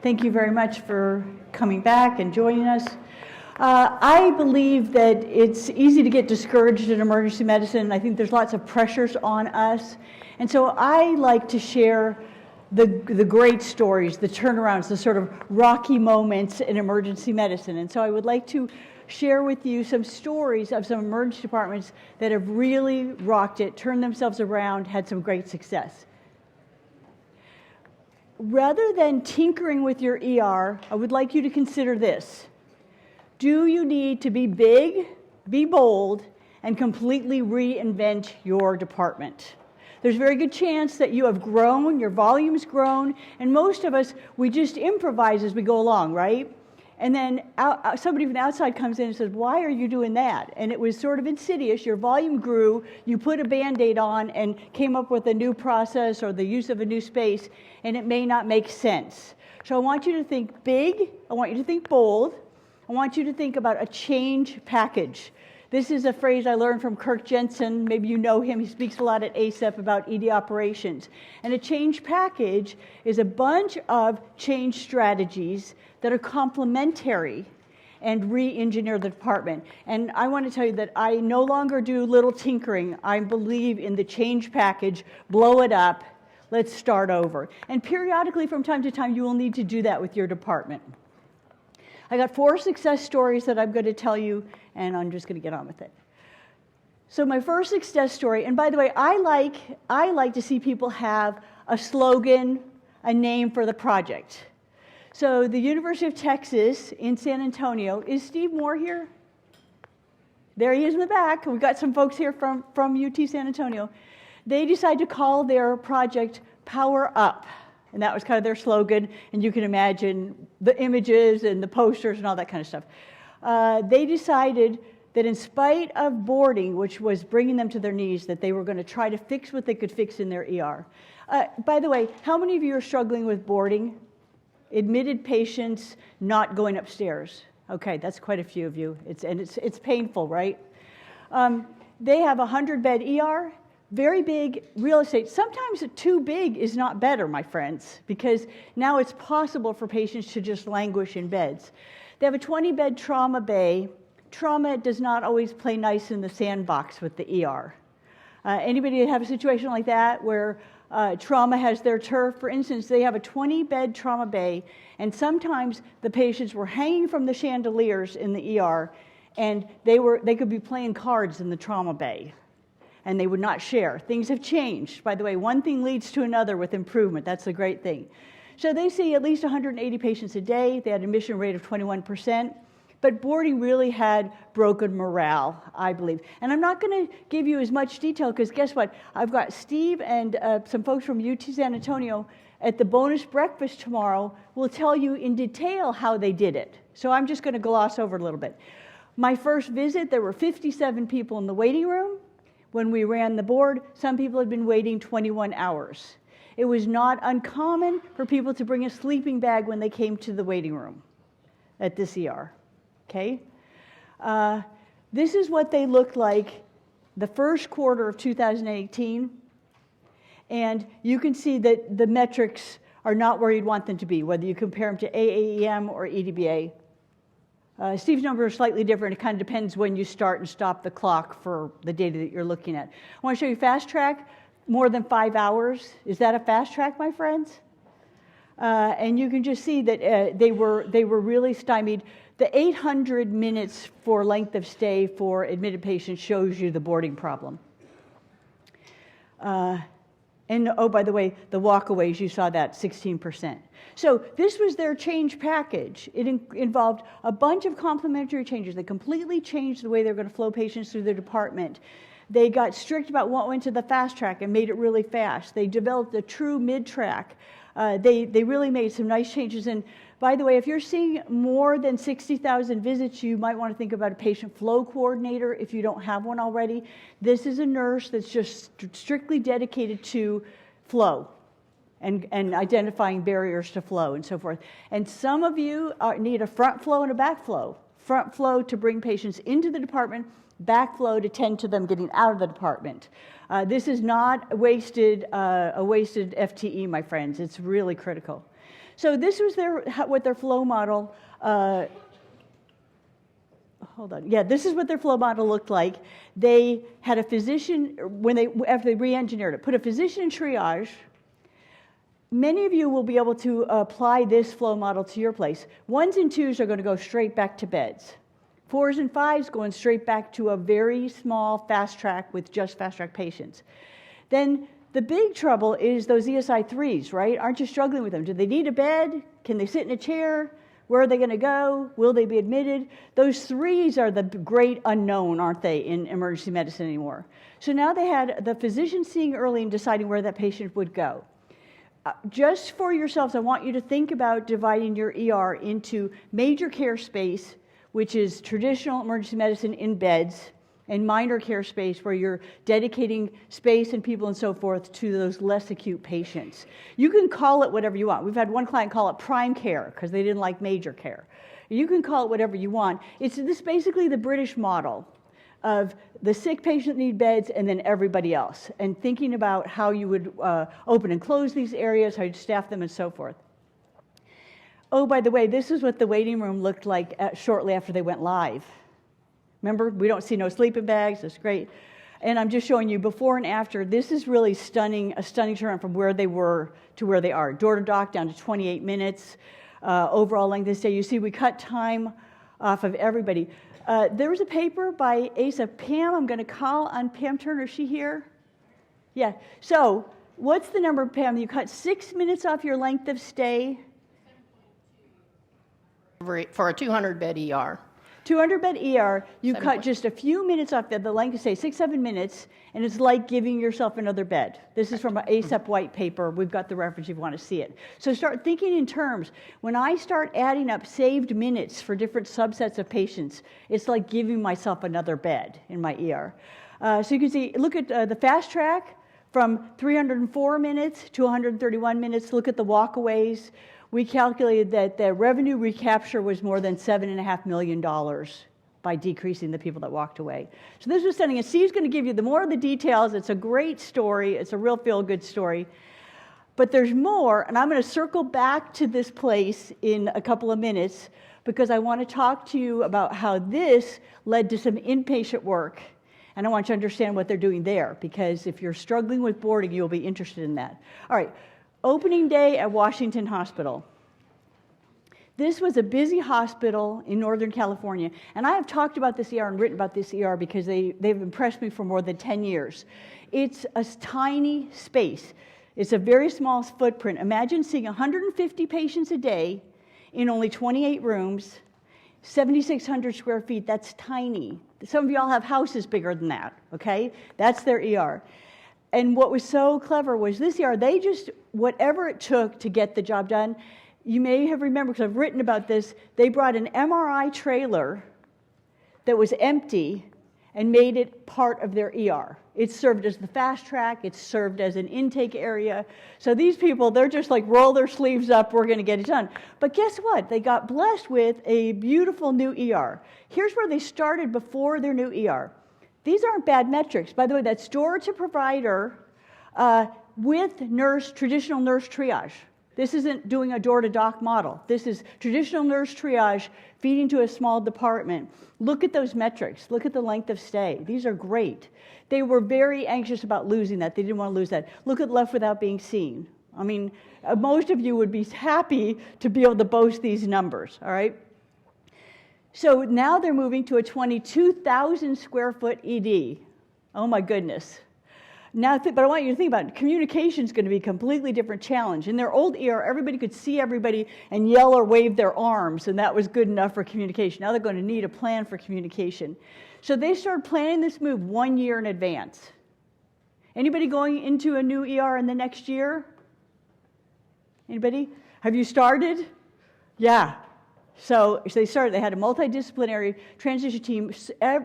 Thank you very much for coming back and joining us. I believe that it's easy to get discouraged in emergency medicine. I think there's lots of pressures on us. And so I like to share the great stories, the turnarounds, the sort of rocky moments in emergency medicine. And so I would like to share with you some stories of some emergency departments that have really rocked it, turned themselves around, had some great success. Rather than tinkering with your ER, I would like you to consider this. Do you need to be big, be bold, and completely reinvent your department? There's a very good chance that you have grown, your volume's grown, and most of us, we just improvise as we go along, right? And then somebody from the outside comes in and says, why are you doing that? And it was sort of insidious. Your volume grew, you put a Band-Aid on and came up with a new process or the use of a new space, and it may not make sense. So I want you to think big, I want you to think bold, I want you to think about a change package. This is a phrase I learned from Kirk Jensen. Maybe you know him. He speaks a lot at ACEP about ED operations. And a change package is a bunch of change strategies that are complementary and re-engineer the department. And I want to tell you that I no longer do little tinkering. I believe in the change package, blow it up, let's start over. And periodically from time to time, you will need to do that with your department. I got 4 success stories that I'm going to tell you, and I'm just going to get on with it. So my first success story, and by the way, I like to see people have a slogan, a name for the project. So the University of Texas in San Antonio, is Steve Moore here? There he is in the back. We've got some folks here from UT San Antonio. They decided to call their project Power Up. And that was kind of their slogan, and you can imagine the images and the posters and all that kind of stuff. They decided that in spite of boarding, which was bringing them to their knees, that they were going to try to fix what they could fix in their ER. By the way, how many of you are struggling with boarding? Admitted patients not going upstairs. Okay, that's quite a few of you. It's painful, right? They have a 100-bed ER. Very big real estate. Sometimes too big is not better, my friends, because now it's possible for patients to just languish in beds. They have a 20-bed trauma bay. Trauma does not always play nice in the sandbox with the ER. Anybody have a situation like that where trauma has their turf? For instance, they have a 20-bed trauma bay, and sometimes the patients were hanging from the chandeliers in the ER, and they could be playing cards in the trauma bay. And they would not share. Things have changed. By the way, one thing leads to another with improvement. That's a great thing. So they see at least 180 patients a day. They had an admission rate of 21%. But boarding really had broken morale, I believe. And I'm not going to give you as much detail because guess what? I've got Steve and some folks from UT San Antonio at the bonus breakfast tomorrow will tell you in detail how they did it. So I'm just going to gloss over it a little bit. My first visit, there were 57 people in the waiting room. When we ran the board, some people had been waiting 21 hours. It was not uncommon for people to bring a sleeping bag when they came to the waiting room at this ER, okay? This is what they looked like the first quarter of 2018, and you can see that the metrics are not where you'd want them to be, whether you compare them to AAEM or EDBA. Steve's number is slightly different. It kind of depends when you start and stop the clock for the data that you're looking at. I want to show you fast track, more than 5 hours. Is that a fast track, my friends? And you can just see that they were really stymied. The 800 minutes for length of stay for admitted patients shows you the boarding problem. And oh, by the way, the walkaways, you saw that, 16%. So this was their change package. It involved a bunch of complementary changes. They completely changed the way they were going to flow patients through their department. They got strict about what went to the fast track and made it really fast. They developed a true mid-track. They really made some nice changes. And by the way, if you're seeing more than 60,000 visits, you might want to think about a patient flow coordinator if you don't have one already. This is a nurse that's just strictly dedicated to flow and identifying barriers to flow and so forth. And some of you need a front flow and a back flow. Front flow to bring patients into the department, back flow to tend to them getting out of the department. This is not a wasted FTE, my friends. It's really critical. So this was what their flow model, hold on. Yeah, this is what their flow model looked like. They had a physician, after they re-engineered it, put a physician in triage. Many of you will be able to apply this flow model to your place. 1s and 2s are going to go straight back to beds. 4s and 5s going straight back to a very small fast track with just fast track patients. Then the big trouble is those ESI 3s, right? Aren't you struggling with them? Do they need a bed? Can they sit in a chair? Where are they going to go? Will they be admitted? Those 3s are the great unknown, aren't they, in emergency medicine anymore? So now they had the physician seeing early and deciding where that patient would go. Just for yourselves, I want you to think about dividing your ER into major care space, which is traditional emergency medicine in beds, and minor care space where you're dedicating space and people and so forth to those less acute patients. You can call it whatever you want. We've had one client call it prime care because they didn't like major care. You can call it whatever you want. It's this basically the British model of the sick patient need beds and then everybody else, and thinking about how you would open and close these areas, how you'd staff them and so forth. Oh, by the way, this is what the waiting room looked like shortly after they went live. Remember, we don't see no sleeping bags. That's great. And I'm just showing you before and after. This is really stunning, a stunning turnaround from where they were to where they are. Door to dock down to 28 minutes. Overall length of stay. You see, we cut time off of everybody. There was a paper by ASA. Pam, I'm going to call on Pam Turner. Is she here? Yeah. So what's the number, Pam? You cut 6 minutes off your length of stay. For a 200-bed ER. 200-bed ER, you cut just a few minutes off the length of stay, 6-7 minutes, and it's like giving yourself another bed. This is from an ASAP white paper. We've got the reference if you want to see it. So start thinking in terms. When I start adding up saved minutes for different subsets of patients, it's like giving myself another bed in my ER. So you can see, look at the fast track from 304 minutes to 131 minutes. Look at the walkaways. We calculated that the revenue recapture was more than $7.5 million by decreasing the people that walked away. So this was stunning. And Steve's going to give you the more of the details. It's a great story. It's a real feel-good story. But there's more, and I'm going to circle back to this place in a couple of minutes because I want to talk to you about how this led to some inpatient work. And I want you to understand what they're doing there, because if you're struggling with boarding, you'll be interested in that. All right. Opening day at Washington Hospital. This was a busy hospital in Northern California, and I have talked about this ER and written about this ER because they've impressed me for more than 10 years. It's a tiny space. It's a very small footprint. Imagine seeing 150 patients a day in only 28 rooms, 7,600 square feet. That's tiny. Some of y'all have houses bigger than that, okay? That's their ER. And what was so clever was this ER, they just, whatever it took to get the job done, you may have remembered, because I've written about this, they brought an MRI trailer that was empty and made it part of their ER. It served as the fast track, it served as an intake area. So these people, they're just like, roll their sleeves up, we're going to get it done. But guess what? They got blessed with a beautiful new ER. Here's where they started before their new ER. These aren't bad metrics. By the way, that's door to provider with traditional nurse triage. This isn't doing a door to doc model. This is traditional nurse triage feeding to a small department. Look at those metrics. Look at the length of stay. These are great. They were very anxious about losing that. They didn't want to lose that. Look at left without being seen. I mean, most of you would be happy to be able to boast these numbers, all right? So now they're moving to a 22,000 square foot ED. Oh my goodness. Now, but I want you to think about it. Communication is going to be a completely different challenge. In their old ER, everybody could see everybody and yell or wave their arms, and that was good enough for communication. Now they're going to need a plan for communication. So they started planning this move 1 year in advance. Anybody going into a new ER in the next year? Anybody? Have you started? Yeah. So they started, they had a multidisciplinary transition team.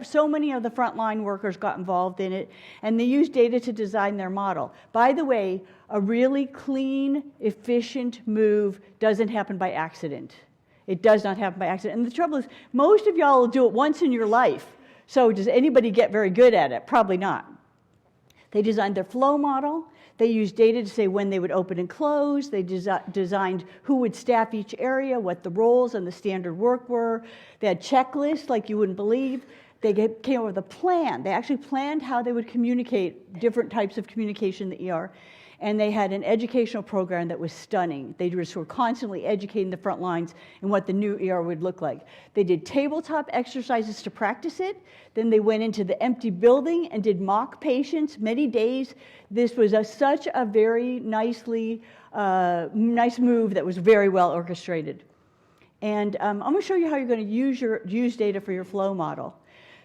So many of the frontline workers got involved in it, and they used data to design their model. By the way, a really clean, efficient move doesn't happen by accident. It does not happen by accident. And the trouble is, most of y'all will do it once in your life. So does anybody get very good at it? Probably not. They designed their flow model. They used data to say when they would open and close. They designed who would staff each area, what the roles and the standard work were. They had checklists like you wouldn't believe. They came up with a plan. They actually planned how they would communicate, different types of communication in the ER. And they had an educational program that was stunning. They just were constantly educating the front lines in what the new ER would look like. They did tabletop exercises to practice it. Then they went into the empty building and did mock patients many days. This was such a very nice move that was very well orchestrated. And I'm going to show you how you're going to use data for your flow model.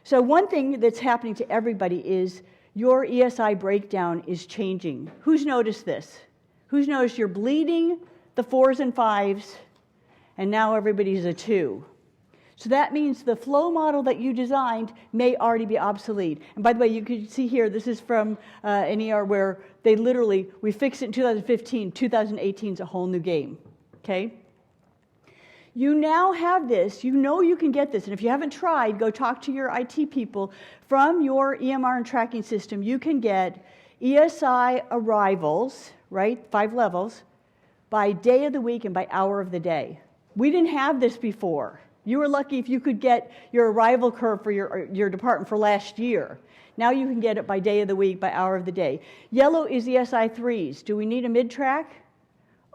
So one thing that's happening to everybody is your ESI breakdown is changing. Who's noticed this? Who's noticed you're bleeding the 4s and 5s, and now everybody's a 2? So that means the flow model that you designed may already be obsolete. And by the way, you can see here, this is from an ER where we fixed it in 2015. 2018 is a whole new game, okay? You now have this, you know you can get this, and if you haven't tried, go talk to your IT people. From your EMR and tracking system, you can get ESI arrivals, right, 5 levels, by day of the week and by hour of the day. We didn't have this before. You were lucky if you could get your arrival curve for your department for last year. Now you can get it by day of the week, by hour of the day. Yellow is ESI 3s. Do we need a mid-track?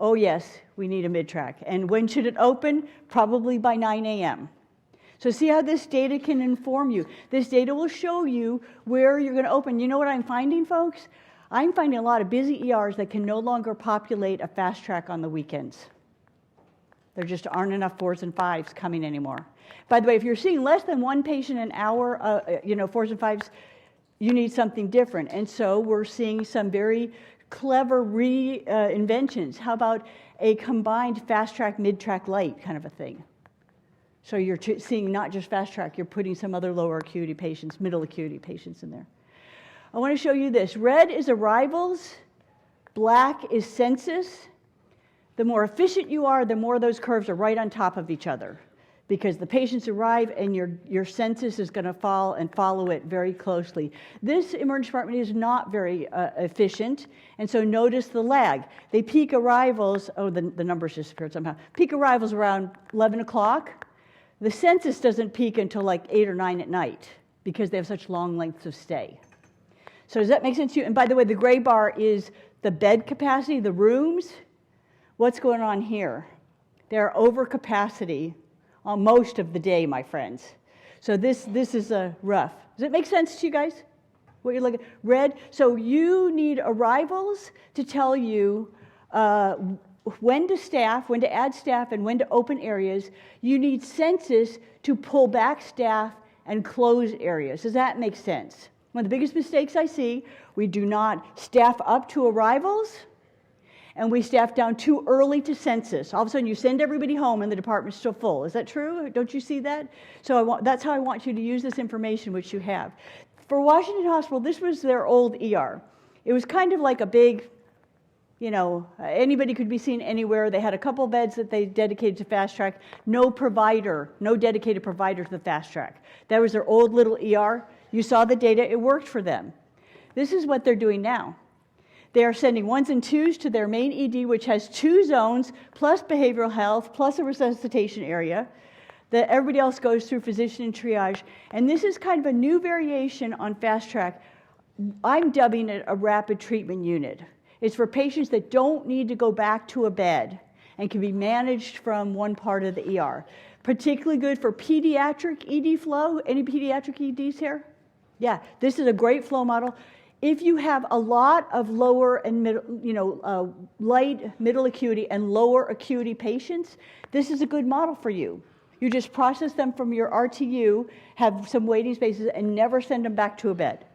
Oh yes, we need a mid-track. And when should it open? Probably by 9 a.m. So see how this data can inform you. This data will show you where you're going to open. You know what I'm finding, folks? I'm finding a lot of busy ERs that can no longer populate a fast track on the weekends. There just aren't enough 4s and 5s coming anymore. By the way, if you're seeing less than 1 patient an hour, 4s and 5s, you need something different. And so we're seeing some very clever inventions. How about a combined fast track, mid track, light kind of a thing? So you're seeing not just fast track, you're putting some other lower acuity patients, middle acuity patients in there. I want to show you this. Red is arrivals, black is census. The more efficient you are, the more those curves are right on top of each other, because the patients arrive and your census is going to fall and follow it very closely. This emergency department is not very efficient, and so notice the lag. They peak arrivals, the numbers disappeared somehow, peak arrivals around 11 o'clock. The census doesn't peak until like 8 or 9 at night because they have such long lengths of stay. So does that make sense to you? And by the way, the gray bar is the bed capacity, the rooms. What's going on here? They're over capacity on most of the day, my friends. So this is rough. Does it make sense to you guys? What you're looking at? Red. So you need arrivals to tell you when to staff, when to add staff, and when to open areas. You need census to pull back staff and close areas. Does that make sense? One of the biggest mistakes I see, we do not staff up to arrivals, and we staff down too early to census. All of a sudden, you send everybody home and the department's still full. Is that true? Don't you see that? So that's how I want you to use this information, which you have. For Washington Hospital, this was their old ER. It was kind of like a big, anybody could be seen anywhere. They had a couple beds that they dedicated to fast track. No dedicated provider to the fast track. That was their old little ER. You saw the data. It worked for them. This is what they're doing now. They are sending 1s and 2s to their main ED, which has 2 zones, plus behavioral health, plus a resuscitation area. That everybody else goes through physician and triage. And this is kind of a new variation on fast track. I'm dubbing it a rapid treatment unit. It's for patients that don't need to go back to a bed and can be managed from one part of the ER. Particularly good for pediatric ED flow. Any pediatric EDs here? Yeah, this is a great flow model. If you have a lot of lower and middle, light, middle acuity, and lower acuity patients, this is a good model for you. You just process them from your RTU, have some waiting spaces, and never send them back to a bed.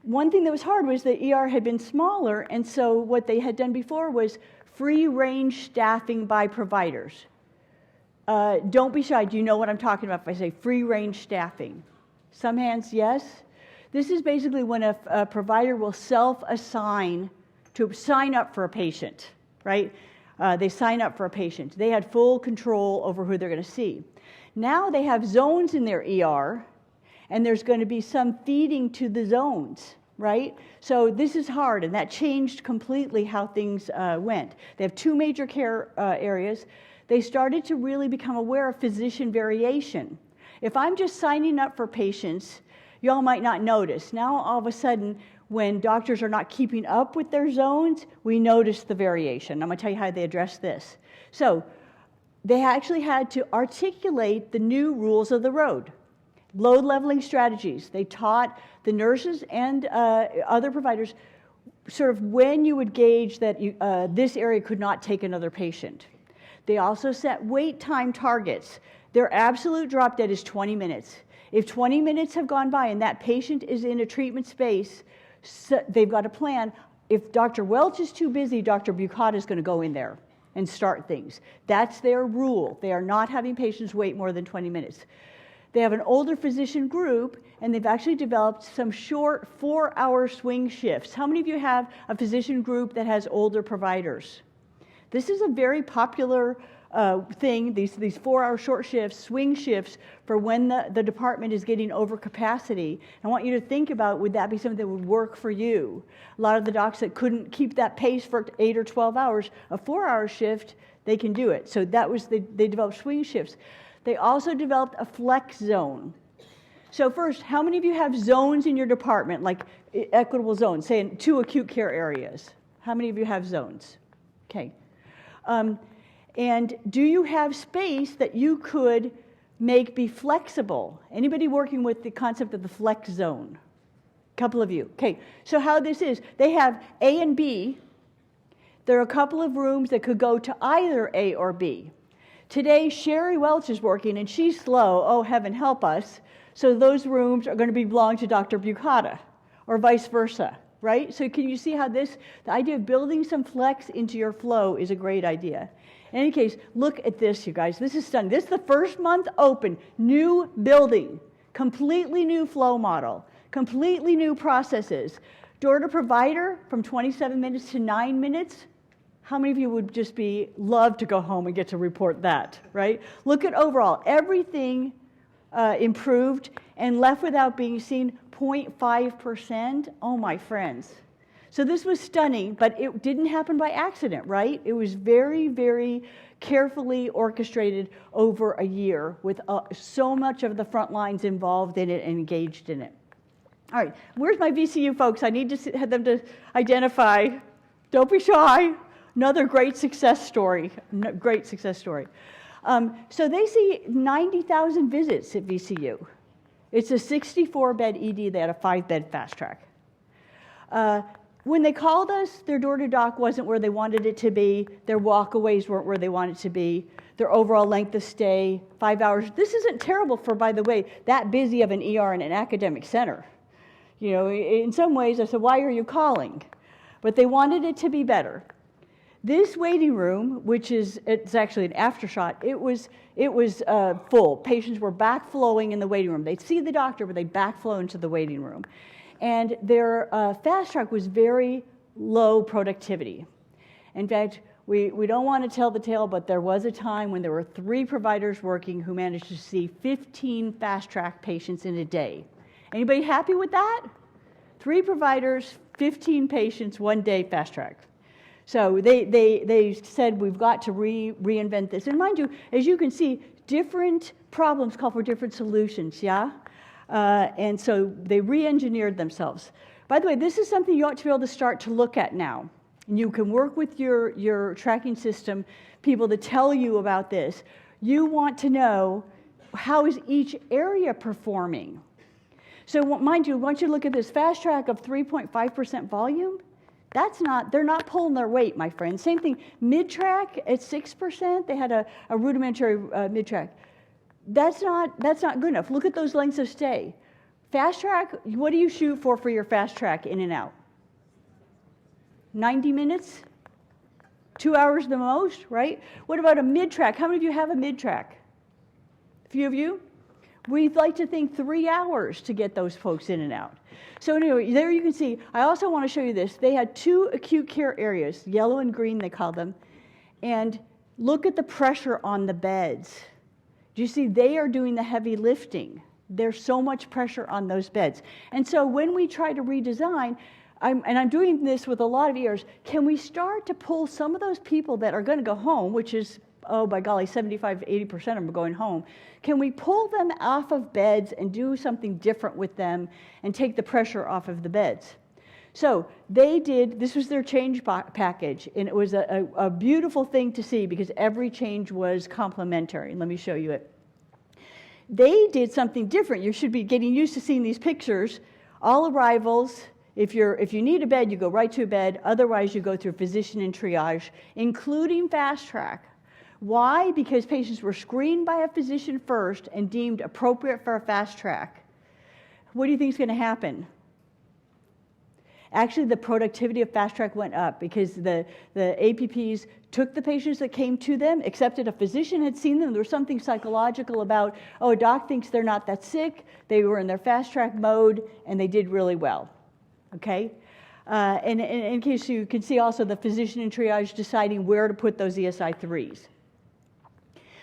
One thing that was hard was the ER had been smaller, and so what they had done before was free-range staffing by providers. Don't be shy. Do you know what I'm talking about if I say free-range staffing? Some hands, yes. This is basically when a provider will self-assign to sign up for a patient, right? They sign up for a patient. They had full control over who they're going to see. Now they have zones in their ER, and there's going to be some feeding to the zones. right? So this is hard, and that changed completely how things went. They have two major care areas. They started to really become aware of physician variation. If I'm just signing up for patients, y'all might not notice. Now, all of a sudden, when doctors are not keeping up with their zones, we notice the variation. I'm going to tell you how they address this. So they actually had to articulate the new rules of the road. Load leveling strategies. They taught the nurses and other providers sort of when you would gauge that this area could not take another patient. They also set wait time targets. Their absolute drop dead is 20 minutes. If 20 minutes have gone by and that patient is in a treatment space, so they've got a plan. If Dr. Welch is too busy, Dr. Bucata is going to go in there and start things. That's their rule. They are not having patients wait more than 20 minutes. They have an older physician group, and they've actually developed some short 4-hour swing shifts. How many of you have a physician group that has older providers? This is a very popular thing, these 4-hour short shifts, swing shifts, for when the department is getting over capacity. I want you to think about, would that be something that would work for you? A lot of the docs that couldn't keep that pace for 8 or 12 hours, a 4-hour shift, they can do it. So that was, they developed swing shifts. They also developed a flex zone. So first, how many of you have zones in your department, like equitable zones, say in 2 acute care areas? How many of you have zones? Okay. And do you have space that you could make be flexible? Anybody working with the concept of the flex zone? A couple of you. Okay, so how this is, they have A and B. There are a couple of rooms that could go to either A or B. Today, Shari Welch is working, and she's slow. Oh, heaven help us. So those rooms are going to belong to Dr. Bucata, or vice versa, right? So can you see how the idea of building some flex into your flow is a great idea. In any case, look at this, you guys. This is stunning. This is the first month open, new building, completely new flow model, completely new processes. Door to provider from 27 minutes to 9 minutes. How many of you would just love to go home and get to report that, right? Look at overall, everything improved and left without being seen, 0.5%. Oh, my friends. So this was stunning, but it didn't happen by accident, right? It was very, very carefully orchestrated over a year with so much of the front lines involved in it and engaged in it. All right, where's my VCU folks? I need to have them to identify. Don't be shy. Another great success story. Great success story. So they see 90,000 visits at VCU. It's a 64-bed ED. They had a 5-bed fast track. When they called us, their door-to-doc wasn't where they wanted it to be. Their walkaways weren't where they wanted to be. Their overall length of stay, 5 hours. This isn't terrible for, by the way, that busy of an ER in an academic center. You know, in some ways, I said, why are you calling? But they wanted it to be better. This waiting room, it's actually an aftershock, it was full. Patients were backflowing in the waiting room. They'd see the doctor, but they'd backflow into the waiting room. And their fast track was very low productivity. In fact, we don't want to tell the tale, but there was a time when there were 3 providers working who managed to see 15 fast track patients in a day. Anybody happy with that? 3 providers, 15 patients, 1 day fast track. So they said, we've got to reinvent this. And mind you, as you can see, different problems call for different solutions, yeah? And so they re-engineered themselves. By the way, this is something you ought to be able to start to look at now. And you can work with your tracking system, people to tell you about this. You want to know, how is each area performing? So mind you, I want you to look at this fast track of 3.5% volume. They're not pulling their weight, my friends. Same thing, mid-track at 6%, they had a rudimentary mid-track. That's not good enough. Look at those lengths of stay. Fast track, what do you shoot for your fast track in and out? 90 minutes? 2 hours the most, right? What about a mid-track? How many of you have a mid-track? A few of you? We'd like to think 3 hours to get those folks in and out. So anyway, there you can see, I also want to show you this. They had 2 acute care areas, yellow and green they call them, and look at the pressure on the beds. Do you see they are doing the heavy lifting? There's so much pressure on those beds. And so when we try to redesign, I'm doing this with a lot of ERs, can we start to pull some of those people that are going to go home, which is, oh, by golly, 75 to 80% of them are going home. Can we pull them off of beds and do something different with them and take the pressure off of the beds? So they did, this was their change package, and it was a beautiful thing to see because every change was complimentary. Let me show you it. They did something different. You should be getting used to seeing these pictures. All arrivals, if you need a bed, you go right to a bed. Otherwise, you go through physician and triage, including fast track. Why? Because patients were screened by a physician first and deemed appropriate for a fast track. What do you think is going to happen? Actually, the productivity of fast track went up because the APPs took the patients that came to them, accepted a physician had seen them. There was something psychological about, oh, a doc thinks they're not that sick. They were in their fast track mode, and they did really well. Okay? And in case you can see also the physician in triage deciding where to put those ESI 3s.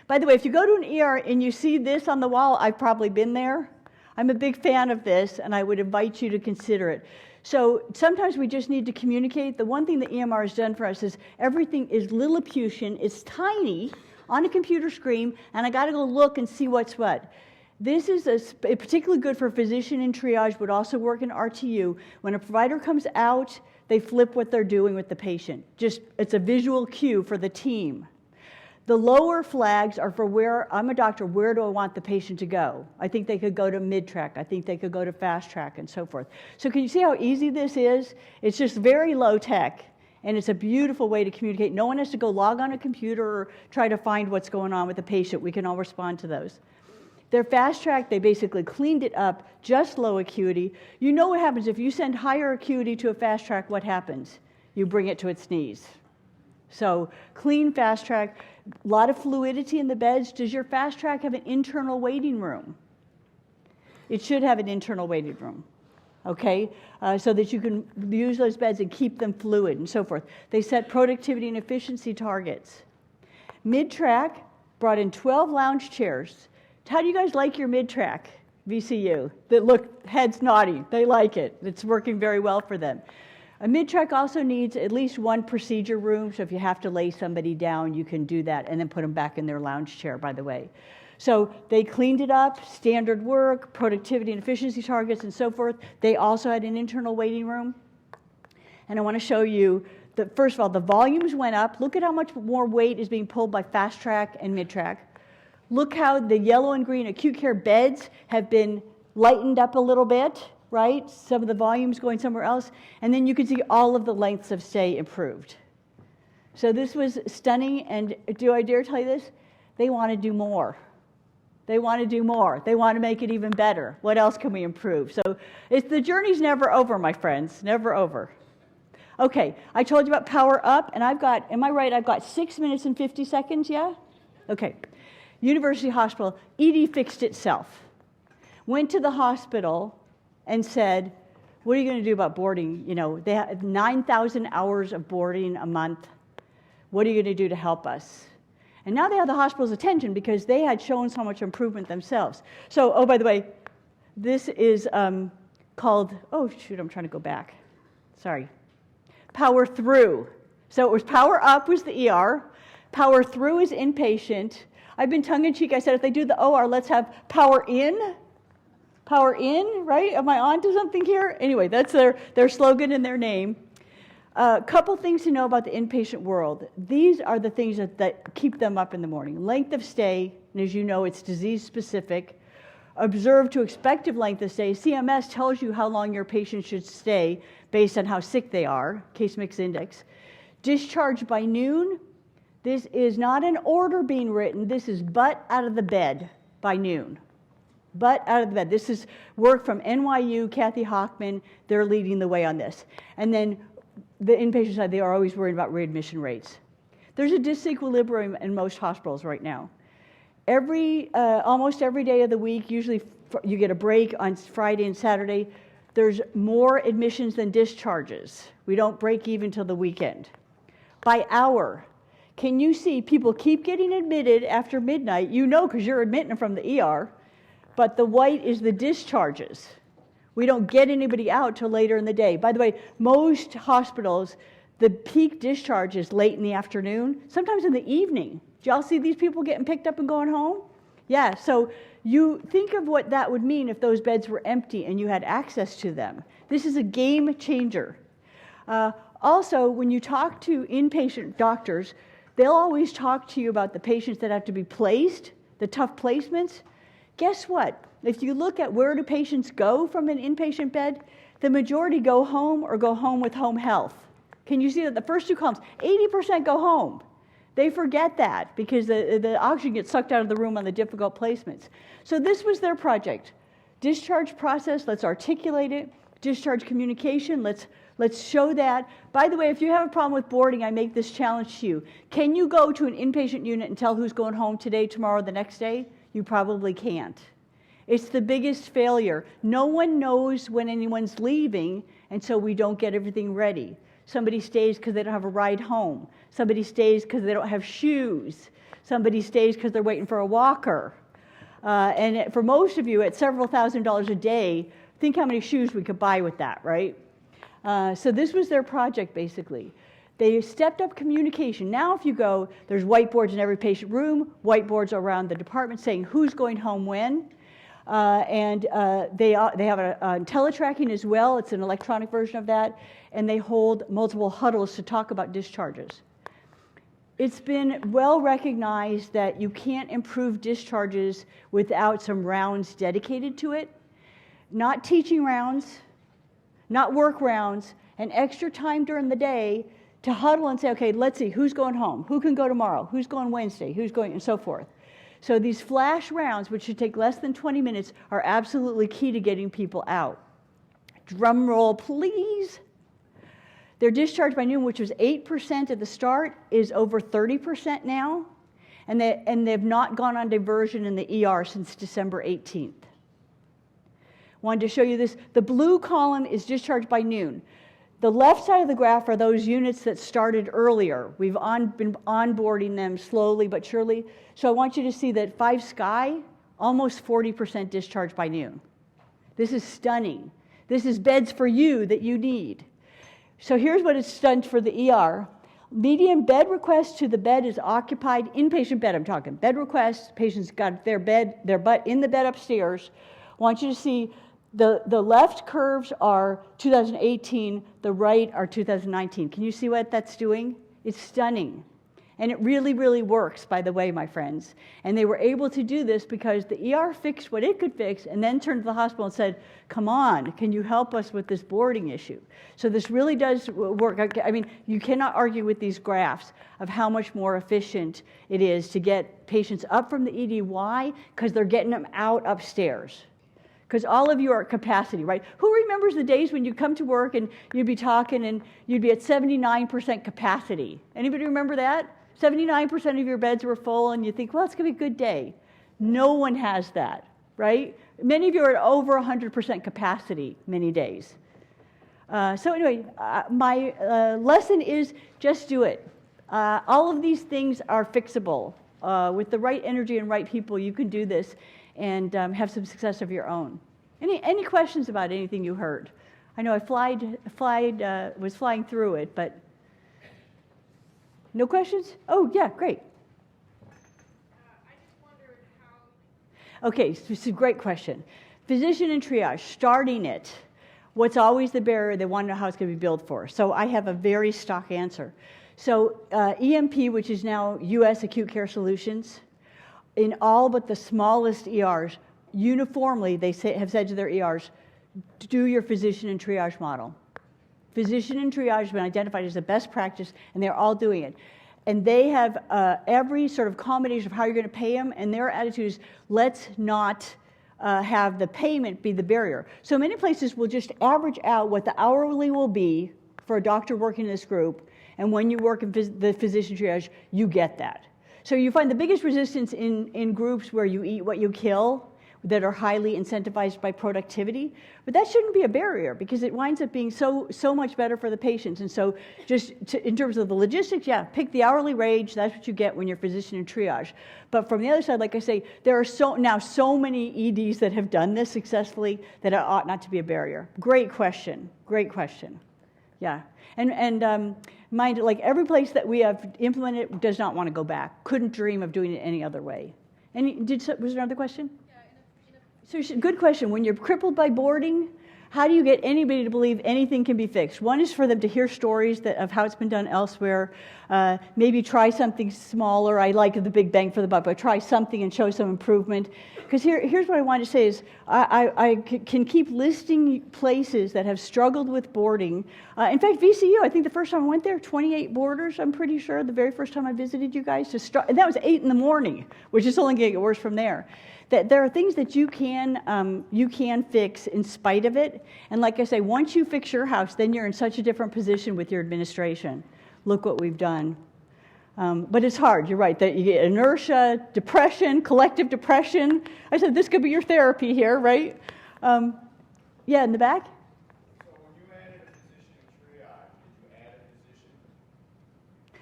By the way, if you go to an ER and you see this on the wall, I've probably been there. I'm a big fan of this, and I would invite you to consider it. So sometimes we just need to communicate. The one thing the EMR has done for us is everything is Lilliputian. It's tiny on a computer screen, and I got to go look and see what's what. This is particularly good for a physician in triage, but also work in RTU. When a provider comes out, they flip what they're doing with the patient. It's a visual cue for the team. The lower flags are for where, I'm a doctor, where do I want the patient to go? I think they could go to mid-track. I think they could go to fast-track and so forth. So can you see how easy this is? It's just very low-tech, and it's a beautiful way to communicate. No one has to go log on a computer or try to find what's going on with the patient. We can all respond to those. Their fast-track, they basically cleaned it up, just low acuity. You know what happens if you send higher acuity to a fast-track, what happens? You bring it to its knees. So clean fast-track. A lot of fluidity in the beds. Does your fast track have an internal waiting room? It should have an internal waiting room, okay? So that you can use those beds and keep them fluid and so forth. They set productivity and efficiency targets. Mid-track brought in 12 lounge chairs. How do you guys like your mid-track VCU? That look, heads nodding. They like it. It's working very well for them. A mid-track also needs at least one procedure room, so if you have to lay somebody down, you can do that and then put them back in their lounge chair, by the way. So they cleaned it up, standard work, productivity and efficiency targets and so forth. They also had an internal waiting room. And I want to show you that, first of all, the volumes went up. Look at how much more weight is being pulled by fast track and mid-track. Look how the yellow and green acute care beds have been lightened up a little bit. Right? Some of the volumes going somewhere else. And then you can see all of the lengths of stay improved. So this was stunning, and do I dare tell you this? They want to do more. They want to do more. They want to make it even better. What else can we improve? So the journey's never over, my friends, never over. Okay, I told you about Power Up, and I've got, am I right, I've got 6 minutes and 50 seconds, yeah? Okay. University Hospital, ED fixed itself. Went to the hospital and said, what are you going to do about boarding? You know, they have 9,000 hours of boarding a month. What are you going to do to help us? And now they have the hospital's attention because they had shown so much improvement themselves. So, oh, by the way, this is called, oh, shoot, I'm trying to go back. Sorry. Power Through. So it was Power Up was the ER. Power Through is inpatient. I've been tongue-in-cheek. I said, if they do the OR, let's have Power In. Power In, right? Am I on to something here? Anyway, that's their slogan and their name. A couple things to know about the inpatient world. These are the things that keep them up in the morning. Length of stay, and as you know, it's disease specific. Observed to expected length of stay. CMS tells you how long your patient should stay based on how sick they are, case mix index. Discharge by noon. This is not an order being written. This is butt out of the bed by noon. Butt out of the bed. This is work from NYU, Kathy Hochman. They're leading the way on this. And then the inpatient side, they are always worried about readmission rates. There's a disequilibrium in most hospitals right now. Almost every day of the week, usually you get a break on Friday and Saturday, there's more admissions than discharges. We don't break even till the weekend. By hour, can you see people keep getting admitted after midnight? You know because you're admitting them from the ER. but the white is the discharges. We don't get anybody out till later in the day. By the way, most hospitals, the peak discharge is late in the afternoon, sometimes in the evening. Do y'all see these people getting picked up and going home? Yeah, so you think of what that would mean if those beds were empty and you had access to them. This is a game changer. Also, when you talk to inpatient doctors, they'll always talk to you about the patients that have to be placed, the tough placements. Guess what? If you look at where do patients go from an inpatient bed, the majority go home or go home with home health. Can you see that the first two columns, 80% go home. They forget that because the oxygen gets sucked out of the room on the difficult placements. So this was their project. Discharge process, let's articulate it. Discharge communication, let's show that. By the way, if you have a problem with boarding, I make this challenge to you. Can you go to an inpatient unit and tell who's going home today, tomorrow, the next day? You probably can't. It's the biggest failure. No one knows when anyone's leaving, and so we don't get everything ready. Somebody stays because they don't have a ride home. Somebody stays because they don't have shoes. Somebody stays because they're waiting for a walker. And for most of you, at several $1,000s a day, think how many shoes we could buy with that, right? So this was their project, basically. They stepped up communication. Now if you go, there's whiteboards in every patient room, whiteboards around the department saying who's going home when. They have a teletracking as well. It's an electronic version of that. And they hold multiple huddles to talk about discharges. It's been well recognized that you can't improve discharges without some rounds dedicated to it. Not teaching rounds, not work rounds, and extra time during the day to huddle and say, okay, let's see, who's going home? Who can go tomorrow? Who's going Wednesday? Who's going, and so forth. So these flash rounds, which should take less than 20 minutes, are absolutely key to getting people out. Drum roll, please. Their discharge by noon, which was 8% at the start, is over 30% now. And they've not gone on diversion in the ER since December 18th. Wanted to show you this. The blue column is discharge by noon. The left side of the graph are those units that started earlier. We've been onboarding them slowly but surely. So I want you to see that 5 Sky, almost 40% discharge by noon. This is stunning. This is beds for you that you need. So here's what it's done for the ER. Median bed request to the bed is occupied, inpatient bed I'm talking. Bed request, patients got their butt in the bed upstairs. I want you to see the left curves are 2018, the right are 2019. Can you see what that's doing? It's stunning. And it really, really works, by the way, my friends. And they were able to do this because the ER fixed what it could fix and then turned to the hospital and said, come on, can you help us with this boarding issue? So this really does work. I mean, you cannot argue with these graphs of how much more efficient it is to get patients up from the ED. Why? Because they're getting them out upstairs. Because all of you are at capacity, right? Who remembers the days when you come to work and you'd be talking and you'd be at 79% capacity? Anybody remember that? 79% of your beds were full and you think, well, it's going to be a good day. No one has that, right? Many of you are at over 100% capacity many days. So anyway, my lesson is just do it. All of these things are fixable. With the right energy and right people, you can do this and have some success of your own. Any questions about anything you heard? I know I was flying through it, but no questions? Oh, yeah, great. I just wondered how... Okay, so it's a great question. Physician and triage, starting it. What's always the barrier? They want to know how it's going to be billed for. So I have a very stock answer. So EMP, which is now U.S. Acute Care Solutions, in all but the smallest ERs, uniformly they have said to their ERs, do your physician and triage model. Physician and triage has been identified as the best practice, and they're all doing it. And they have every sort of combination of how you're going to pay them, and their attitude is, let's not have the payment be the barrier. So many places will just average out what the hourly will be for a doctor working in this group, and when you work in the physician triage, you get that. So you find the biggest resistance in groups where you eat what you kill, that are highly incentivized by productivity, but that shouldn't be a barrier because it winds up being so much better for the patients. And so just in terms of the logistics, yeah, pick the hourly wage, that's what you get when you're physician in triage. But from the other side, like I say, there are now so many EDs that have done this successfully that it ought not to be a barrier. Great question, yeah. And mind, like every place that we have implemented it does not want to go back, couldn't dream of doing it any other way. Was there another question? So good question. When you're crippled by boarding, how do you get anybody to believe anything can be fixed? One is for them to hear stories of how it's been done elsewhere. Maybe try something smaller. I like the big bang for the buck, but try something and show some improvement. Because here's what I want to say is I can keep listing places that have struggled with boarding. In fact, VCU, I think the first time I went there, 28 boarders, I'm pretty sure, the very first time I visited you guys. And that was 8 in the morning, which is only going to get worse from there. That there are things that you can fix in spite of it. And like I say, once you fix your house, then you're in such a different position with your administration. Look what we've done. But it's hard, you're right, that you get inertia, depression, collective depression. I said this could be your therapy here, right? Yeah, in the back? So when you added a position in triage, did you add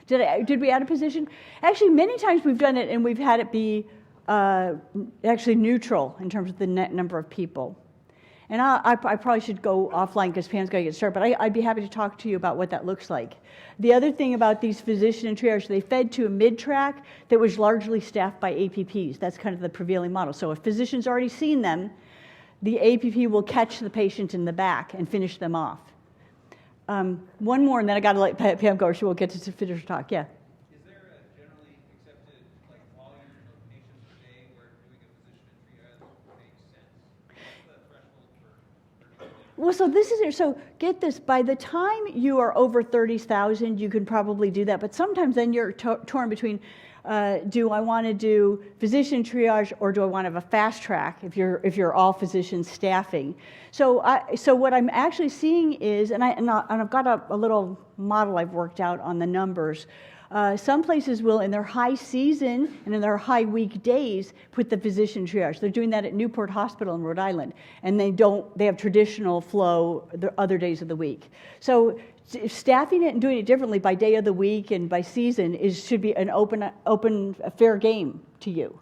a position? Did we add a position? Actually, many times we've done it and we've had it be actually neutral in terms of the net number of people. And I probably should go offline because Pam's got to get started, but I'd be happy to talk to you about what that looks like. The other thing about these physician and triage, they fed to a mid-track that was largely staffed by APPs. That's kind of the prevailing model. So if physician's already seen them, the APP will catch the patient in the back and finish them off. One more, and then I got to let Pam go, or she won't get to finish her talk. Yeah. Is there a generally accepted volume of patients per day where doing a physician in triage makes sense? What's the threshold for Well, so this is it. So get this, by the time you are over 30,000, you can probably do that. But sometimes then you're torn between, do I want to do physician triage or do I want to have a fast track if you're all physician staffing? So what I'm actually seeing is, and I've got a little model I've worked out on the numbers. Some places will, in their high season and in their high weekdays, put the physician triage. They're doing that at Newport Hospital in Rhode Island, and they have traditional flow the other days of the week. So staffing it and doing it differently by day of the week and by season should be an open, fair game to you.